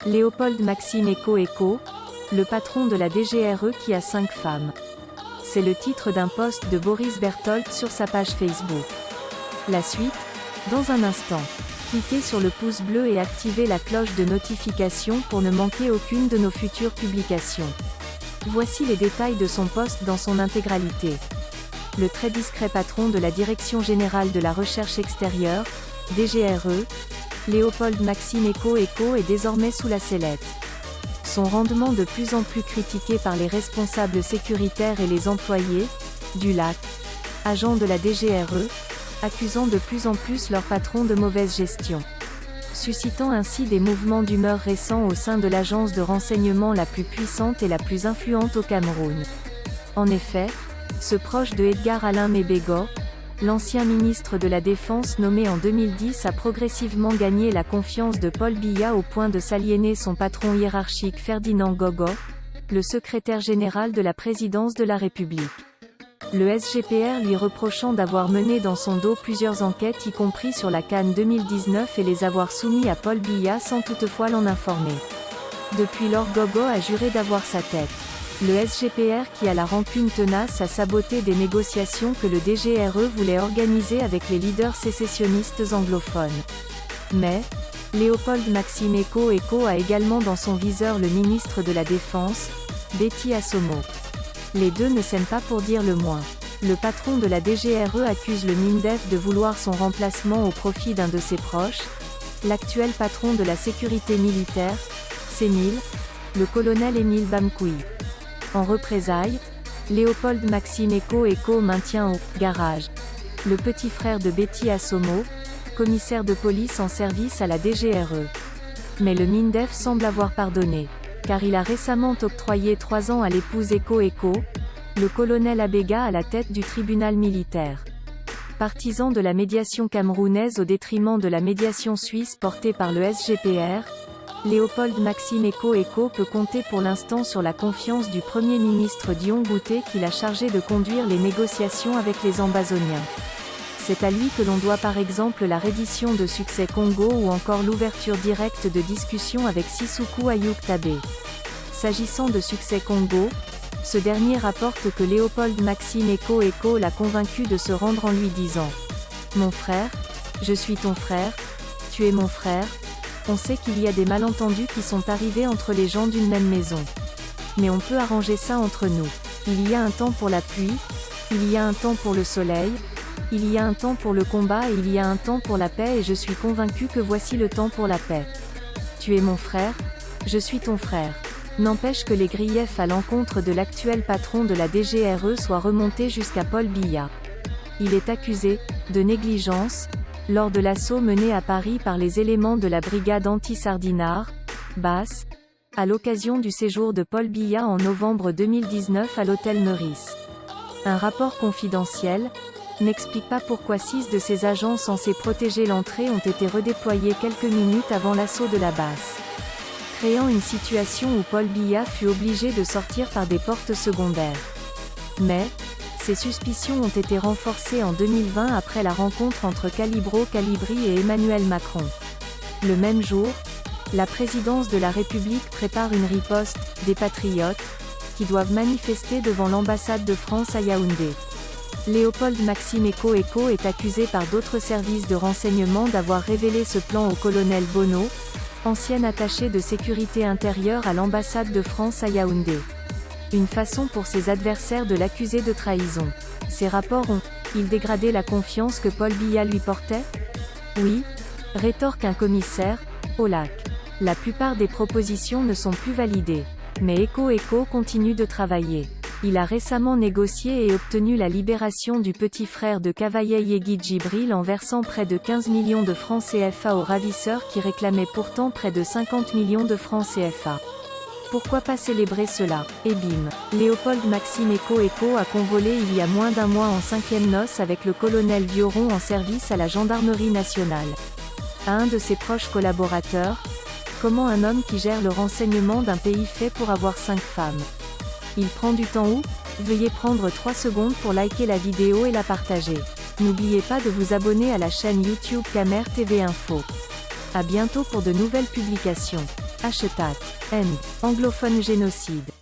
Léopold Maxime Eco, le patron de la DGRE qui a 5 femmes. C'est le titre d'un post de Boris Berthold sur sa page Facebook. La suite, dans un instant. Cliquez sur le pouce bleu et activez la cloche de notification pour ne manquer aucune de nos futures publications. Voici les détails de son post dans son intégralité. Le très discret patron de la Direction Générale de la Recherche Extérieure, DGRE, Léopold Maxime Eco est désormais sous la sellette. Son rendement de plus en plus critiqué par les responsables sécuritaires et les employés, du LAC, agents de la DGRE, accusant de plus en plus leur patron de mauvaise gestion. Suscitant ainsi des mouvements d'humeur récents au sein de l'agence de renseignement la plus puissante et la plus influente au Cameroun. En effet, ce proche de Edgar Alain Mébégo, l'ancien ministre de la Défense nommé en 2010 a progressivement gagné la confiance de Paul Biya au point de s'aliéner son patron hiérarchique Ferdinand Gogo, le secrétaire général de la présidence de la République. Le SGPR lui reprochant d'avoir mené dans son dos plusieurs enquêtes y compris sur la CAN 2019 et les avoir soumis à Paul Biya sans toutefois l'en informer. Depuis lors Gogo a juré d'avoir sa tête. Le SGPR qui a la rancune tenace a saboté des négociations que le DGRE voulait organiser avec les leaders sécessionnistes anglophones. Mais, Léopold Maxime Eco a également dans son viseur le ministre de la Défense, Betty Assomo. Les deux ne s'aiment pas pour dire le moins. Le patron de la DGRE accuse le MINDEF de vouloir son remplacement au profit d'un de ses proches, l'actuel patron de la sécurité militaire, CEMIL, le colonel Émile Bamkoui. En représailles, Léopold Maxime Eco maintient au garage le petit frère de Betty Assomo, commissaire de police en service à la DGRE. Mais le MINDEF semble avoir pardonné, car il a récemment octroyé 3 ans à l'épouse Eco, le colonel Abega à la tête du tribunal militaire. Partisan de la médiation camerounaise au détriment de la médiation suisse portée par le SGPR, Léopold Maxime Eco peut compter pour l'instant sur la confiance du Premier ministre Dion Bouté qui l'a chargé de conduire les négociations avec les Ambazoniens. C'est à lui que l'on doit par exemple la reddition de Succès Congo ou encore l'ouverture directe de discussions avec Sissoko Ayuk Tabé. S'agissant de Succès Congo, ce dernier rapporte que Léopold Maxime Eco l'a convaincu de se rendre en lui disant « Mon frère, je suis ton frère, tu es mon frère ». On sait qu'il y a des malentendus qui sont arrivés entre les gens d'une même maison. Mais on peut arranger ça entre nous. Il y a un temps pour la pluie, il y a un temps pour le soleil, il y a un temps pour le combat et il y a un temps pour la paix et je suis convaincu que voici le temps pour la paix. Tu es mon frère, je suis ton frère. N'empêche que les griefs à l'encontre de l'actuel patron de la DGRE soient remontés jusqu'à Paul Biya. Il est accusé de négligence lors de l'assaut mené à Paris par les éléments de la brigade anti-Sardinard, BAS, à l'occasion du séjour de Paul Biya en novembre 2019 à l'hôtel Meurice. Un rapport confidentiel n'explique pas pourquoi 6 de ces agents censés protéger l'entrée ont été redéployés quelques minutes avant l'assaut de la BAS, créant une situation où Paul Biya fut obligé de sortir par des portes secondaires. Mais, ces suspicions ont été renforcées en 2020 après la rencontre entre Calibro Calibri et Emmanuel Macron. Le même jour, la présidence de la République prépare une riposte des patriotes, qui doivent manifester devant l'ambassade de France à Yaoundé. Léopold Maxime Eco est accusé par d'autres services de renseignement d'avoir révélé ce plan au colonel Bono, ancien attaché de sécurité intérieure à l'ambassade de France à Yaoundé. Une façon pour ses adversaires de l'accuser de trahison. Ces rapports ont-ils dégradé la confiance que Paul Biya lui portait? Oui, rétorque un commissaire, au LAC. La plupart des propositions ne sont plus validées. Mais Eco continue de travailler. Il a récemment négocié et obtenu la libération du petit frère de Cavaillé Yegui Djibril en versant près de 15 millions de francs CFA aux ravisseurs qui réclamaient pourtant près de 50 millions de francs CFA. Pourquoi pas célébrer cela? Et bim, Léopold Maxime Eco a convolé il y a moins d'un mois en 5e noces avec le colonel Vioron en service à la gendarmerie nationale. À un de ses proches collaborateurs, comment un homme qui gère le renseignement d'un pays fait pour avoir 5 femmes? Il prend du temps où? Veuillez prendre 3 secondes pour liker la vidéo et la partager. N'oubliez pas de vous abonner à la chaîne YouTube Camer TV Info. À bientôt pour de nouvelles publications. Hashtag. End. Anglophone génocide.